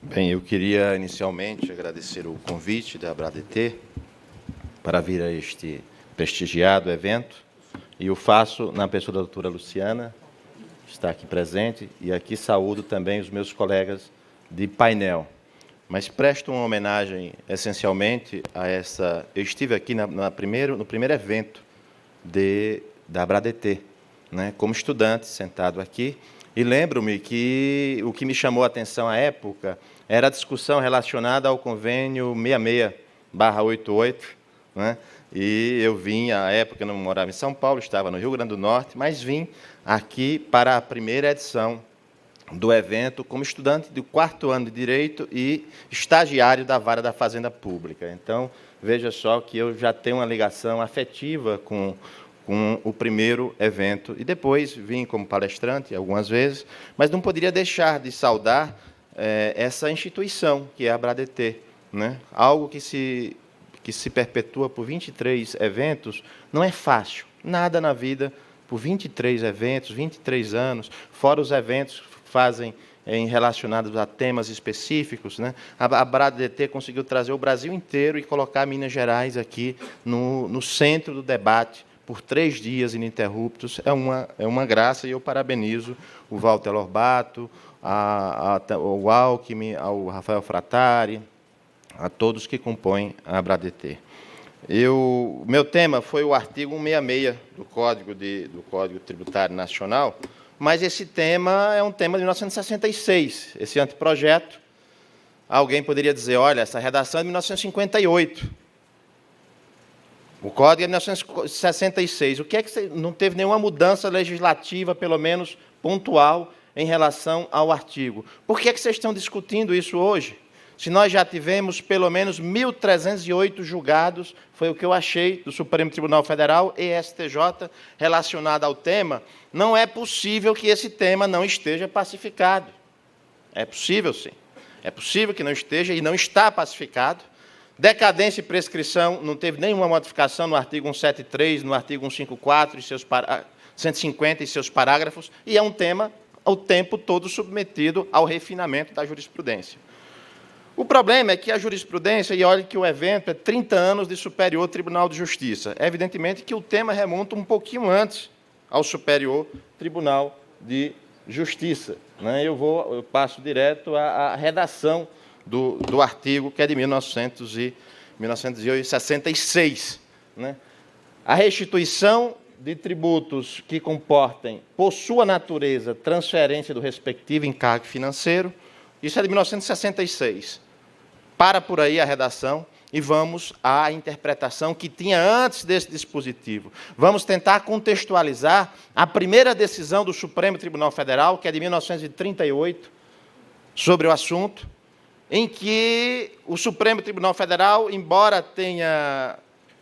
Bem, eu queria inicialmente agradecer o convite da ABRADET para vir a este prestigiado evento, e o faço na pessoa da doutora Luciana, que está aqui presente, e aqui saúdo também os meus colegas de painel. Mas presto uma homenagem, essencialmente, a essa... Eu estive aqui no primeiro evento da ABRADET, né, como estudante, sentado aqui, e lembro-me que o que me chamou a atenção à época era a discussão relacionada ao convênio 66/88, né? E eu vim, à época, eu não morava em São Paulo, estava no Rio Grande do Norte, mas vim aqui para a primeira edição do evento como estudante do 4º ano de Direito e estagiário da Vara da Fazenda Pública. Então, veja só que eu já tenho uma ligação afetiva com o primeiro evento, e depois vim como palestrante algumas vezes, mas não poderia deixar de saudar essa instituição, que é a ABRADET, né? Algo que se perpetua por 23 eventos, não é fácil, nada na vida, por 23 eventos, 23 anos, fora os eventos que fazem relacionados a temas específicos, né? A ABRADET conseguiu trazer o Brasil inteiro e colocar Minas Gerais aqui no centro do debate, por 3 dias ininterruptos. É uma graça, e eu parabenizo o Walter Lorbato, ao Alckmin, ao Rafael Frattari, a todos que compõem a ABRADET. Meu tema foi o artigo 166 do Código Tributário Nacional, mas esse tema é um tema de 1966, esse anteprojeto. Alguém poderia dizer, olha, essa redação é de 1958. O Código é de 1966. O que é que não teve nenhuma mudança legislativa, pelo menos pontual, em relação ao artigo? Por que é que vocês estão discutindo isso hoje? Se nós já tivemos pelo menos 1.308 julgados, foi o que eu achei, do Supremo Tribunal Federal e STJ, relacionado ao tema, não é possível que esse tema não esteja pacificado. É possível, sim. É possível que não esteja e não está pacificado. Decadência e prescrição, não teve nenhuma modificação no artigo 173, no artigo 154, 150 e seus parágrafos, e é um tema o tempo todo submetido ao refinamento da jurisprudência. O problema é que a jurisprudência, e olhe que o evento é 30 anos de Superior Tribunal de Justiça, é evidentemente que o tema remonta um pouquinho antes ao Superior Tribunal de Justiça, né? Eu passo direto à redação do artigo, que é de 1966. Né? A restituição de tributos que comportem, por sua natureza, transferência do respectivo encargo financeiro, isso é de 1966. Para por aí a redação e vamos à interpretação que tinha antes desse dispositivo. Vamos tentar contextualizar a primeira decisão do Supremo Tribunal Federal, que é de 1938, sobre o assunto, em que o Supremo Tribunal Federal, embora tenha,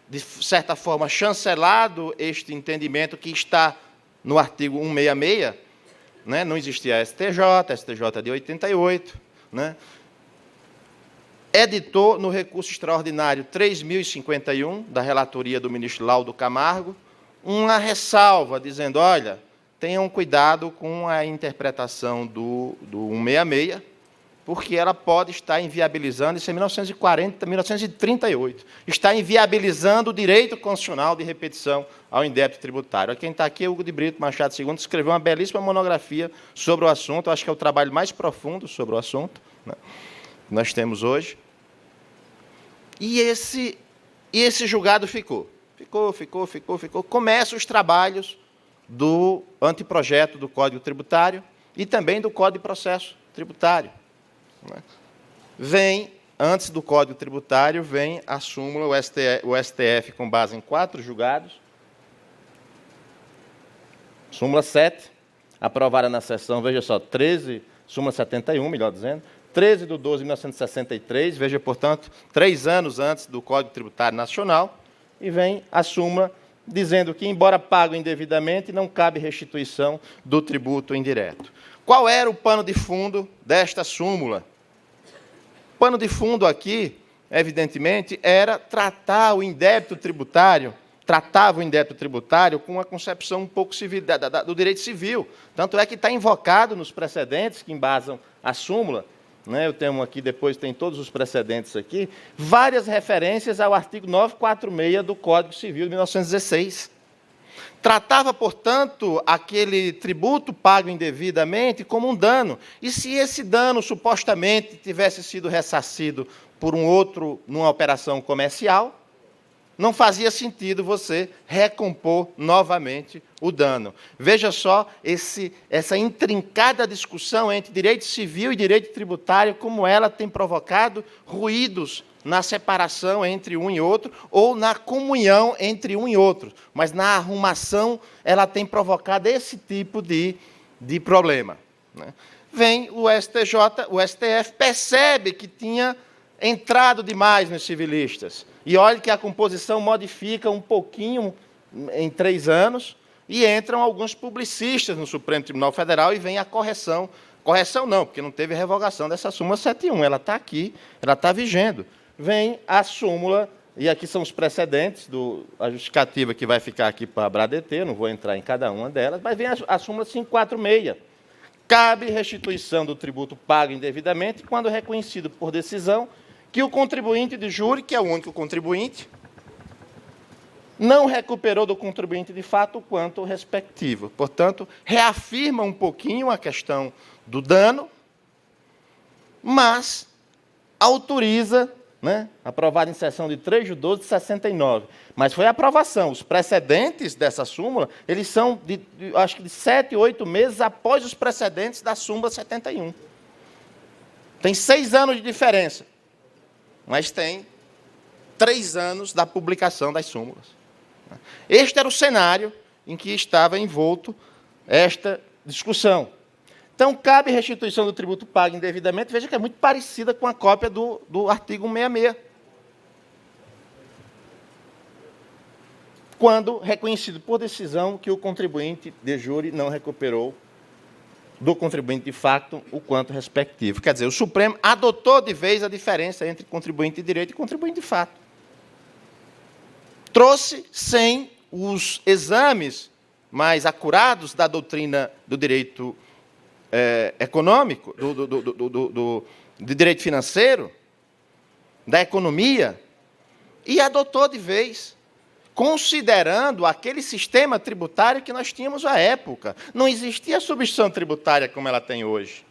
de certa forma, chancelado este entendimento que está no artigo 166, né, não existia a STJ de 88, né, editou no recurso extraordinário 3.051, da relatoria do ministro Laudo Camargo, uma ressalva, dizendo, olha, tenham cuidado com a interpretação do 166, porque ela pode estar inviabilizando, isso é 1938, está inviabilizando o direito constitucional de repetição ao indébito tributário. Quem está aqui é Hugo de Brito Machado II, escreveu uma belíssima monografia sobre o assunto, acho que é o trabalho mais profundo sobre o assunto, né, que nós temos hoje. E esse julgado ficou. Começam os trabalhos do anteprojeto do Código Tributário e também do Código de Processo Tributário. Vem, antes do Código Tributário, vem a súmula, o STF, com base em 4 julgados, súmula 7, aprovada na sessão, veja só, 13, súmula 71, melhor dizendo, 13 de 12 de 1963, veja, portanto, 3 anos antes do Código Tributário Nacional, e vem a súmula dizendo que, embora pago indevidamente, não cabe restituição do tributo indireto. Qual era o pano de fundo desta súmula? O pano de fundo aqui, evidentemente, era tratar o indébito tributário, com uma concepção um pouco civil, do direito civil. Tanto é que está invocado nos precedentes que embasam a súmula, né, eu tenho aqui, depois tem todos os precedentes aqui, várias referências ao artigo 946 do Código Civil de 1916. Tratava, portanto, aquele tributo pago indevidamente como um dano. E se esse dano supostamente tivesse sido ressarcido por um outro numa operação comercial, não fazia sentido você recompor novamente o dano. Veja só essa intrincada discussão entre direito civil e direito tributário, como ela tem provocado ruídos na separação entre um e outro, ou na comunhão entre um e outro. Mas na arrumação, ela tem provocado esse tipo de problema, né? Vem o STJ, o STF percebe que tinha entrado demais nos civilistas. E olha que a composição modifica um pouquinho em 3 anos, e entram alguns publicistas no Supremo Tribunal Federal e vem a correção. Correção não, porque não teve revogação dessa súmula 71, ela está aqui, ela está vigendo. Vem a súmula, e aqui são os precedentes, a justificativa que vai ficar aqui para a BRADET, não vou entrar em cada uma delas, mas vem a súmula 546. Cabe restituição do tributo pago indevidamente quando reconhecido por decisão que o contribuinte de júri, que é o único contribuinte, não recuperou do contribuinte de fato o quanto respectivo. Portanto, reafirma um pouquinho a questão do dano, mas autoriza, né, aprovado em sessão de 3 de 12 de 69. Mas foi a aprovação. Os precedentes dessa súmula, eles são, acho que de 7, 8 meses após os precedentes da súmula 71. Tem 6 anos de diferença, mas tem 3 anos da publicação das súmulas. Este era o cenário em que estava envolto esta discussão. Então, cabe restituição do tributo pago indevidamente, veja que é muito parecida com a cópia do artigo 166. Quando reconhecido por decisão que o contribuinte de júri não recuperou do contribuinte de facto o quanto respectivo. Quer dizer, o Supremo adotou de vez a diferença entre contribuinte de direito e contribuinte de fato. Trouxe, sem os exames mais acurados da doutrina do direito econômico, do direito financeiro, da economia, e adotou de vez, considerando aquele sistema tributário que nós tínhamos à época. Não existia a substituição tributária como ela tem hoje.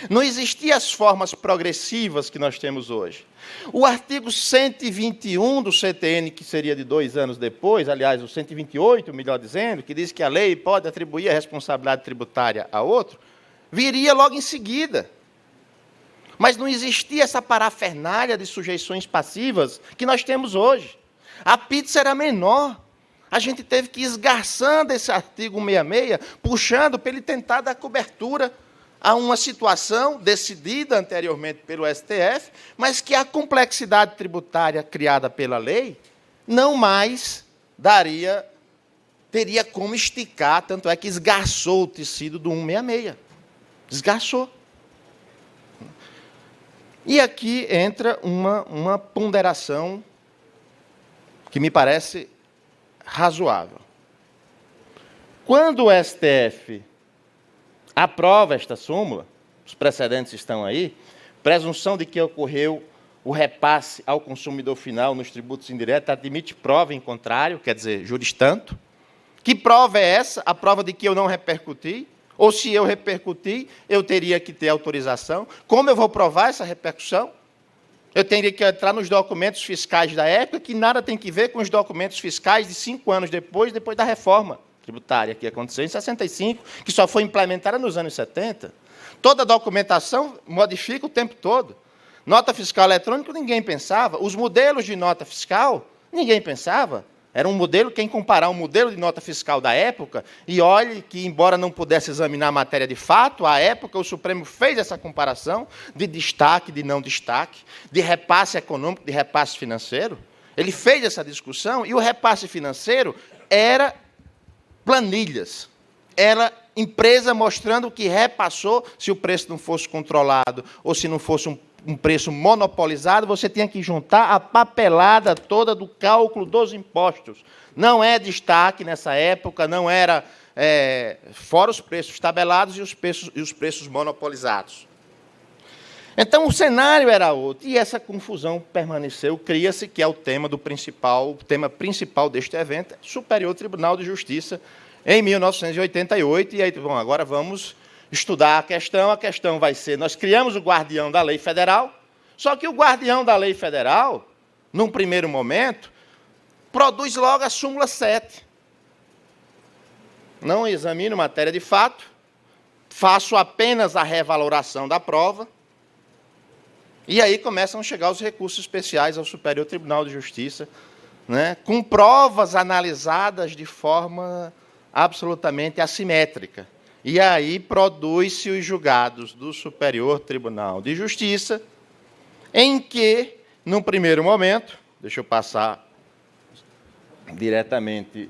Não existiam as formas progressivas que nós temos hoje. O artigo 121 do CTN, que seria de 2 anos depois, aliás, o 128, melhor dizendo, que diz que a lei pode atribuir a responsabilidade tributária a outro, viria logo em seguida. Mas não existia essa parafernália de sujeições passivas que nós temos hoje. A pizza era menor. A gente teve que ir esgarçando esse artigo 166, puxando para ele tentar dar cobertura a uma situação decidida anteriormente pelo STF, mas que a complexidade tributária criada pela lei não mais teria como esticar, tanto é que esgarçou o tecido do 166. Esgarçou. E aqui entra uma ponderação que me parece razoável. Quando o STF aprova esta súmula, os precedentes estão aí, presunção de que ocorreu o repasse ao consumidor final nos tributos indiretos, admite prova em contrário, quer dizer, juris tanto. Que prova é essa? A prova de que eu não repercuti? Ou se eu repercuti, eu teria que ter autorização? Como eu vou provar essa repercussão? Eu teria que entrar nos documentos fiscais da época, que nada tem que ver com os documentos fiscais de 5 anos depois da reforma tributária que aconteceu em 65, que só foi implementada nos anos 70. Toda a documentação modifica o tempo todo. Nota fiscal eletrônica, ninguém pensava. Os modelos de nota fiscal, ninguém pensava. Era um modelo, quem comparar um modelo de nota fiscal da época, e olhe que, embora não pudesse examinar a matéria de fato, à época o Supremo fez essa comparação de destaque, de não destaque, de repasse econômico, de repasse financeiro. Ele fez essa discussão, e o repasse financeiro era planilhas. Era empresa mostrando que repassou, se o preço não fosse controlado, ou se não fosse um preço monopolizado, você tinha que juntar a papelada toda do cálculo dos impostos. Não é destaque nessa época, não era fora os preços tabelados e os preços monopolizados. Então, o cenário era outro, e essa confusão permaneceu, cria-se, que é o tema principal deste evento, Superior Tribunal de Justiça, em 1988, e aí, bom, agora vamos estudar a questão vai ser, nós criamos o guardião da lei federal, só que o guardião da lei federal, num primeiro momento, produz logo a súmula 7. Não examino matéria de fato, faço apenas a revaloração da prova, e aí começam a chegar os recursos especiais ao Superior Tribunal de Justiça, né, com provas analisadas de forma absolutamente assimétrica. E aí produz-se os julgados do Superior Tribunal de Justiça, em que, num primeiro momento, deixa eu passar diretamente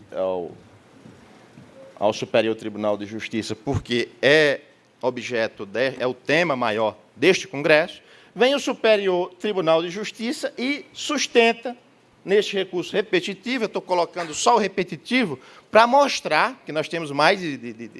ao Superior Tribunal de Justiça, porque é o tema maior deste Congresso, vem o Superior Tribunal de Justiça e sustenta, neste recurso repetitivo, eu estou colocando só o repetitivo, para mostrar que nós temos mais de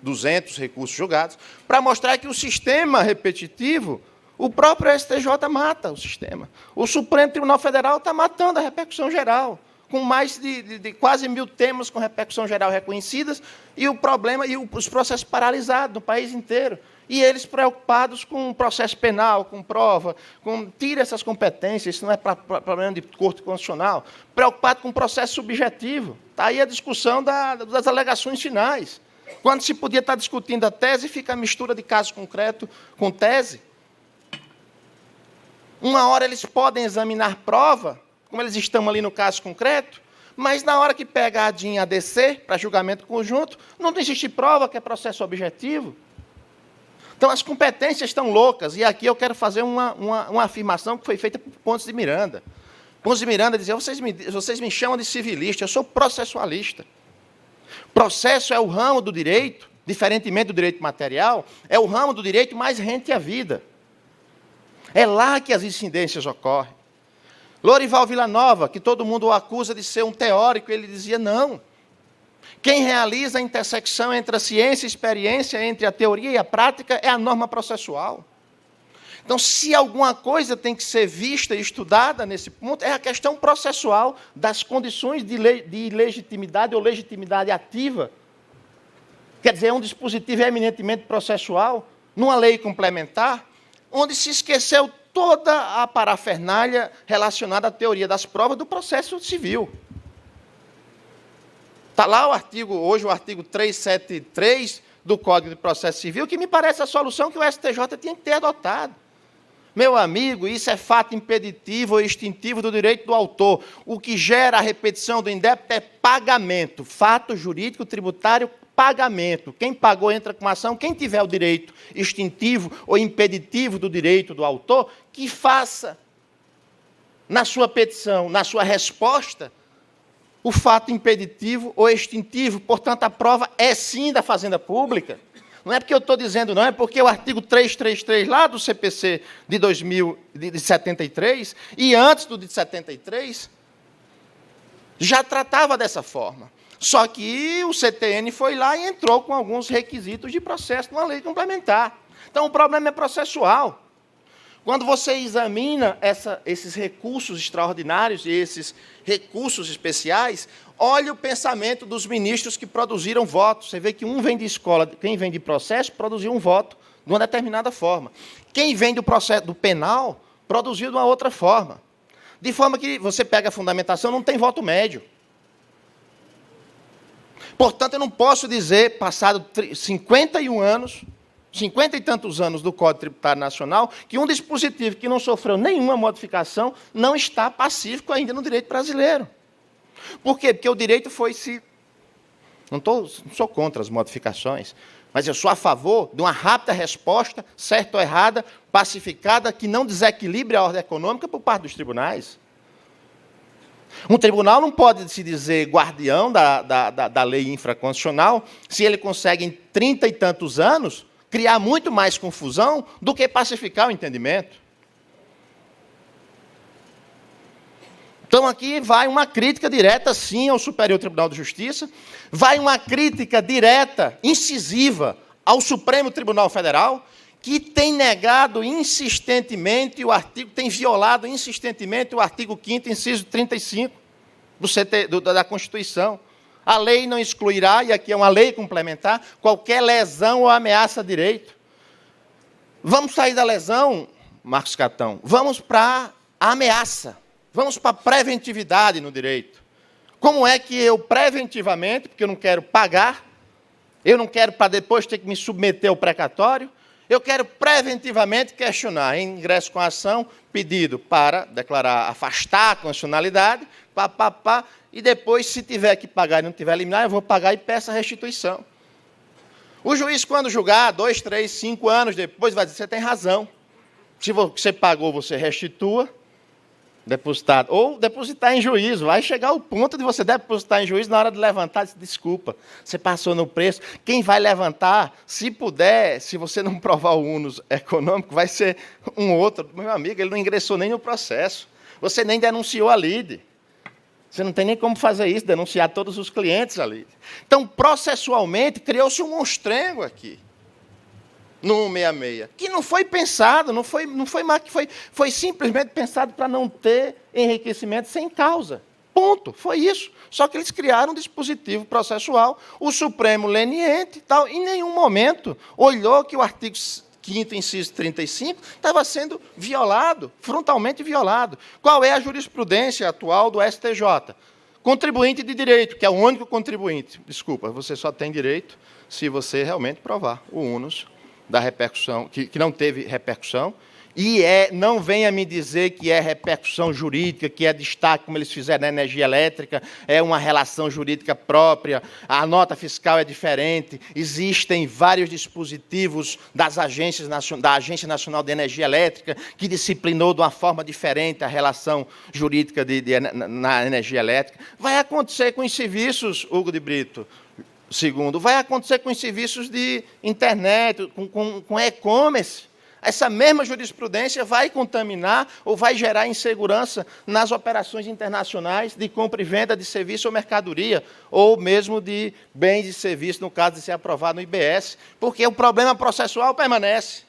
200 recursos julgados, para mostrar que o sistema repetitivo, o próprio STJ mata o sistema. O Supremo Tribunal Federal está matando a repercussão geral, com mais de quase 1000 temas com repercussão geral reconhecidas, e o problema, e os processos paralisados no país inteiro. E eles preocupados com processo penal, com prova, tira essas competências, isso não é problema de corte constitucional, preocupado com processo subjetivo. Está aí a discussão das alegações finais. Quando se podia estar discutindo a tese, fica a mistura de caso concreto com tese. Uma hora eles podem examinar prova, como eles estão ali no caso concreto, mas na hora que pega a DIN e a DC, para julgamento conjunto, não existe prova, que é processo objetivo. Então, as competências estão loucas, e aqui eu quero fazer uma afirmação que foi feita por Pontes de Miranda. Pontes de Miranda dizia, vocês me chamam de civilista, eu sou processualista. Processo é o ramo do direito, diferentemente do direito material, é o ramo do direito mais rente à vida. É lá que as incidências ocorrem. Lorival Villanova, que todo mundo o acusa de ser um teórico, ele dizia, não. Quem realiza a intersecção entre a ciência e a experiência, entre a teoria e a prática, é a norma processual. Então, se alguma coisa tem que ser vista e estudada nesse ponto, é a questão processual das condições de legitimidade ou legitimidade ativa. Quer dizer, é um dispositivo eminentemente processual, numa lei complementar, onde se esqueceu toda a parafernália relacionada à teoria das provas do processo civil. Está lá hoje o artigo 373 do Código de Processo Civil, que me parece a solução que o STJ tinha que ter adotado. Meu amigo, isso é fato impeditivo ou extintivo do direito do autor. O que gera a repetição do indébito é pagamento. Fato jurídico tributário, pagamento. Quem pagou entra com ação. Quem tiver o direito extintivo ou impeditivo do direito do autor, que faça na sua petição, na sua resposta, o fato impeditivo ou extintivo. Portanto, a prova é sim da Fazenda Pública. Não é porque eu estou dizendo, não, é porque o artigo 333 lá do CPC de 73, e antes do de 73, já tratava dessa forma. Só que o CTN foi lá e entrou com alguns requisitos de processo numa lei complementar. Então, o problema é processual. Quando você examina esses recursos extraordinários e esses recursos especiais, olhe o pensamento dos ministros que produziram votos. Você vê que um vem de escola, quem vem de processo, produziu um voto de uma determinada forma. Quem vem do processo do penal, produziu de uma outra forma. De forma que você pega a fundamentação, não tem voto médio. Portanto, eu não posso dizer, passado 51 anos, 50 e tantos anos do Código Tributário Nacional, que um dispositivo que não sofreu nenhuma modificação não está pacífico ainda no direito brasileiro. Por quê? Porque o direito foi se... Não sou contra as modificações, mas eu sou a favor de uma rápida resposta, certa ou errada, pacificada, que não desequilibre a ordem econômica por parte dos tribunais. Um tribunal não pode se dizer guardião da lei infraconstitucional se ele consegue, em 30 e tantos anos, criar muito mais confusão do que pacificar o entendimento. Então, aqui vai uma crítica direta, sim, ao Superior Tribunal de Justiça, vai uma crítica direta, incisiva, ao Supremo Tribunal Federal, que tem negado insistentemente tem violado insistentemente o artigo 5º, inciso 35 da Constituição. A lei não excluirá, e aqui é uma lei complementar, qualquer lesão ou ameaça a direito. Vamos sair da lesão, Marcos Catão, vamos para a ameaça, vamos para a preventividade no direito. Como é que eu preventivamente, porque eu não quero pagar, eu não quero para depois ter que me submeter ao precatório, eu quero preventivamente questionar, em ingresso com a ação, pedido para declarar, afastar a constitucionalidade, e depois, se tiver que pagar e não tiver liminar, eu vou pagar e peço a restituição. O juiz, quando julgar, 2, 3, 5 anos depois, vai dizer, você tem razão. Se você pagou, você restitua, depositar, ou depositar em juízo. Vai chegar o ponto de você depositar em juízo, na hora de levantar, diz, desculpa, você passou no preço. Quem vai levantar, se puder, se você não provar o ônus econômico, vai ser um outro. Meu amigo, ele não ingressou nem no processo. Você nem denunciou a lide. Você não tem nem como fazer isso, denunciar todos os clientes a lide. Então, processualmente, criou-se um monstrengo aqui, no 166, que não foi pensado, foi simplesmente pensado para não ter enriquecimento sem causa. Ponto, foi isso. Só que eles criaram um dispositivo processual, o Supremo leniente e tal, em nenhum momento olhou que o artigo 5º, inciso 35, estava sendo violado, frontalmente violado. Qual é a jurisprudência atual do STJ? Contribuinte de direito, que é o único contribuinte. Desculpa, você só tem direito se você realmente provar o ônus da repercussão, que não teve repercussão, e não venha me dizer que é repercussão jurídica, que é destaque, como eles fizeram na energia elétrica, é uma relação jurídica própria, a nota fiscal é diferente, existem vários dispositivos da Agência Nacional de Energia Elétrica, que disciplinou de uma forma diferente a relação jurídica na energia elétrica. Vai acontecer com os serviços, Hugo de Brito, segundo, vai acontecer com os serviços de internet, com e-commerce. Essa mesma jurisprudência vai contaminar ou vai gerar insegurança nas operações internacionais de compra e venda de serviço ou mercadoria, ou mesmo de bens e serviços, no caso de ser aprovado no IBS, porque o problema processual permanece.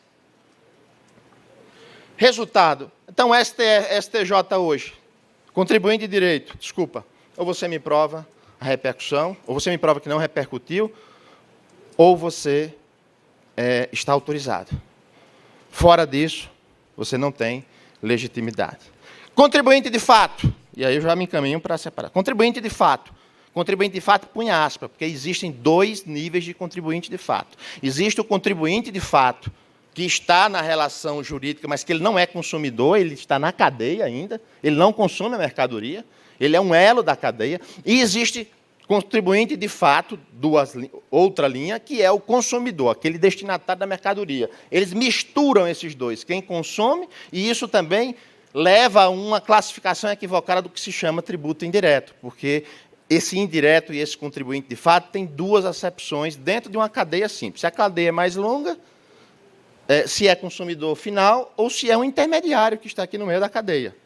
Resultado. Então, STJ hoje, contribuinte de direito, desculpa, ou você me prova a repercussão, ou você me prova que não repercutiu, ou você está autorizado. Fora disso, você não tem legitimidade. Contribuinte de fato, e aí eu já me encaminho para separar. Contribuinte de fato, punha aspa, porque existem 2 níveis de contribuinte de fato. Existe o contribuinte de fato, que está na relação jurídica, mas que ele não é consumidor, ele está na cadeia ainda, ele não consome a mercadoria, ele é um elo da cadeia, e existe contribuinte de fato, outra linha, que é o consumidor, aquele destinatário da mercadoria. Eles misturam esses dois, quem consome, e isso também leva a uma classificação equivocada do que se chama tributo indireto, porque esse indireto e esse contribuinte de fato têm 2 acepções dentro de uma cadeia simples. Se a cadeia é mais longa, se é consumidor final, ou se é um intermediário que está aqui no meio da cadeia.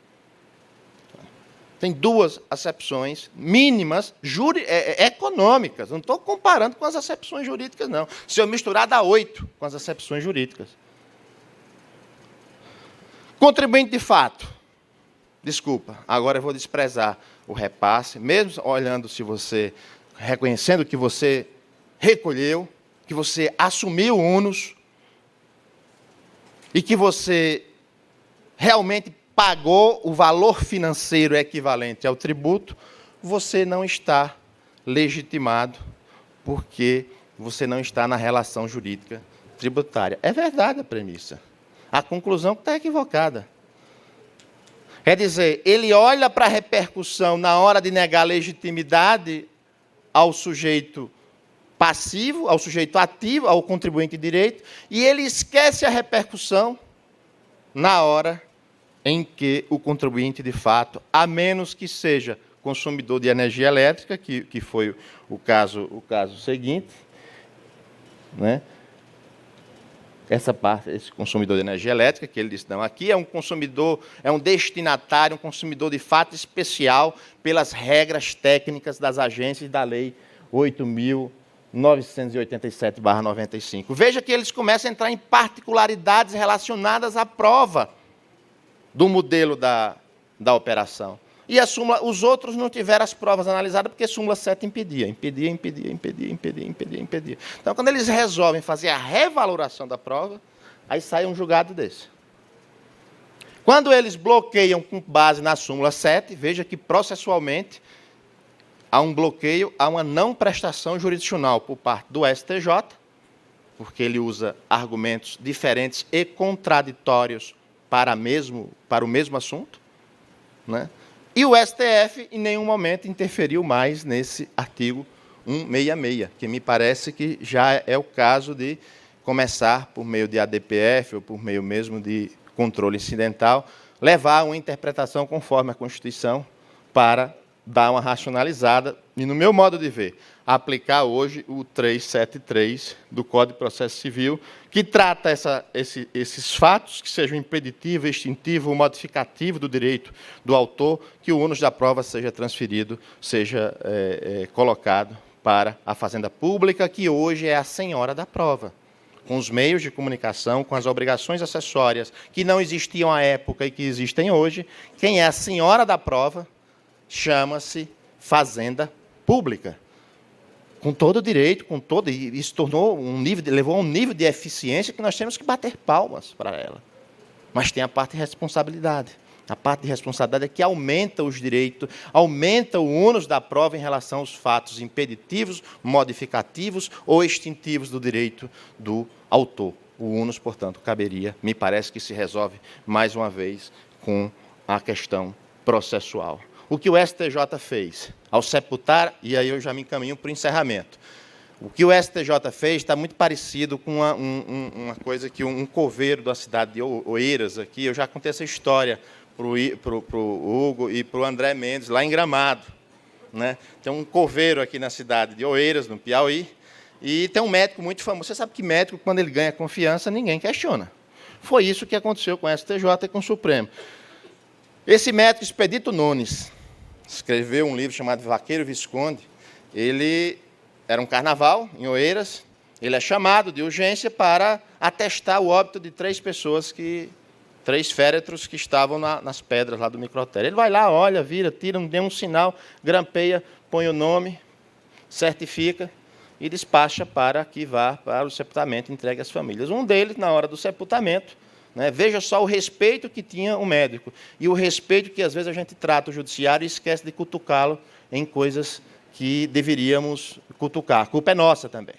Tem 2 acepções mínimas econômicas. Não estou comparando com as acepções jurídicas, não. Se eu misturar, dá 8 com as acepções jurídicas. Contribuinte de fato. Desculpa, agora eu vou desprezar o repasse, mesmo olhando se você, reconhecendo que você recolheu, que você assumiu o ônus e que você realmente pagou o valor financeiro equivalente ao tributo, você não está legitimado, porque você não está na relação jurídica tributária. É verdade a premissa. A conclusão está equivocada. Quer dizer, ele olha para a repercussão na hora de negar legitimidade ao sujeito passivo, ao sujeito ativo, ao contribuinte de direito, e ele esquece a repercussão na hora em que o contribuinte, de fato, a menos que seja consumidor de energia elétrica, que foi o caso seguinte, né? Essa parte, esse consumidor de energia elétrica, que ele disse, não, aqui é um consumidor, é um destinatário, um consumidor de fato especial pelas regras técnicas das agências da Lei 8.900 987/95. Veja que eles começam a entrar em particularidades relacionadas à prova do modelo da operação. E a súmula, os outros não tiveram as provas analisadas porque a súmula 7 impedia. Então, quando eles resolvem fazer a revaloração da prova, aí sai um julgado desse. Quando eles bloqueiam com base na súmula 7, veja que processualmente há um bloqueio, há uma não prestação jurisdicional por parte do STJ, porque ele usa argumentos diferentes e contraditórios para o mesmo assunto, né? E o STF, em nenhum momento, interferiu mais nesse artigo 166, que me parece que já é o caso de começar, por meio de ADPF, ou por meio mesmo de controle incidental, levar uma interpretação conforme a Constituição para dar uma racionalizada e, no meu modo de ver, aplicar hoje o 373 do Código de Processo Civil, que trata esses fatos, que sejam impeditivo, extintivo ou modificativo do direito do autor, que o ônus da prova seja transferido, seja colocado para a Fazenda Pública, que hoje é a senhora da prova, com os meios de comunicação, com as obrigações acessórias que não existiam à época e que existem hoje. Quem é a senhora da prova chama-se Fazenda Pública, com todo o direito, e isso tornou levou a um nível de eficiência que nós temos que bater palmas para ela. Mas tem a parte de responsabilidade. A parte de responsabilidade é que aumenta os direitos, aumenta o ônus da prova em relação aos fatos impeditivos, modificativos ou extintivos do direito do autor. O ônus, portanto, caberia, me parece que se resolve, mais uma vez, com a questão processual. O que o STJ fez ao sepultar, e aí eu já me encaminho para o encerramento, o que o STJ fez está muito parecido com uma coisa que um coveiro da cidade de Oeiras, aqui, eu já contei essa história para o Hugo e para o André Mendes, lá em Gramado, né? Tem um coveiro aqui na cidade de Oeiras, no Piauí, e tem um médico muito famoso. Você sabe que médico, quando ele ganha confiança, ninguém questiona. Foi isso que aconteceu com o STJ e com o Supremo. Esse médico, Expedito Nunes, escreveu um livro chamado Vaqueiro Visconde. Ele era um carnaval em Oeiras, ele é chamado de urgência para atestar o óbito de 3 féretros que estavam nas pedras lá do microtério. Ele vai lá, olha, vira, tira, não deu um sinal, grampeia, põe o nome, certifica e despacha para que vá para o sepultamento e entregue às famílias. Um deles, na hora do sepultamento, né, veja só o respeito que tinha o médico e o respeito que, às vezes, a gente trata o judiciário e esquece de cutucá-lo em coisas que deveríamos cutucar. A culpa é nossa também.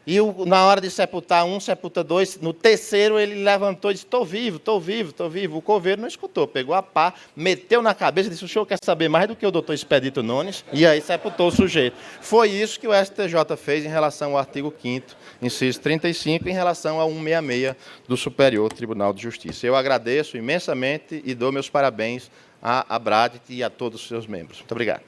E na hora de sepultar um, sepulta 2, no terceiro ele levantou e disse, estou vivo, estou vivo, estou vivo. O coveiro não escutou, pegou a pá, meteu na cabeça e disse, o senhor quer saber mais do que o doutor Expedito Nunes? E aí sepultou o sujeito. Foi isso que o STJ fez em relação ao artigo 5º, inciso 35, em relação ao 166 do Superior Tribunal de Justiça. Eu agradeço imensamente e dou meus parabéns à Abradet e a todos os seus membros. Muito obrigado.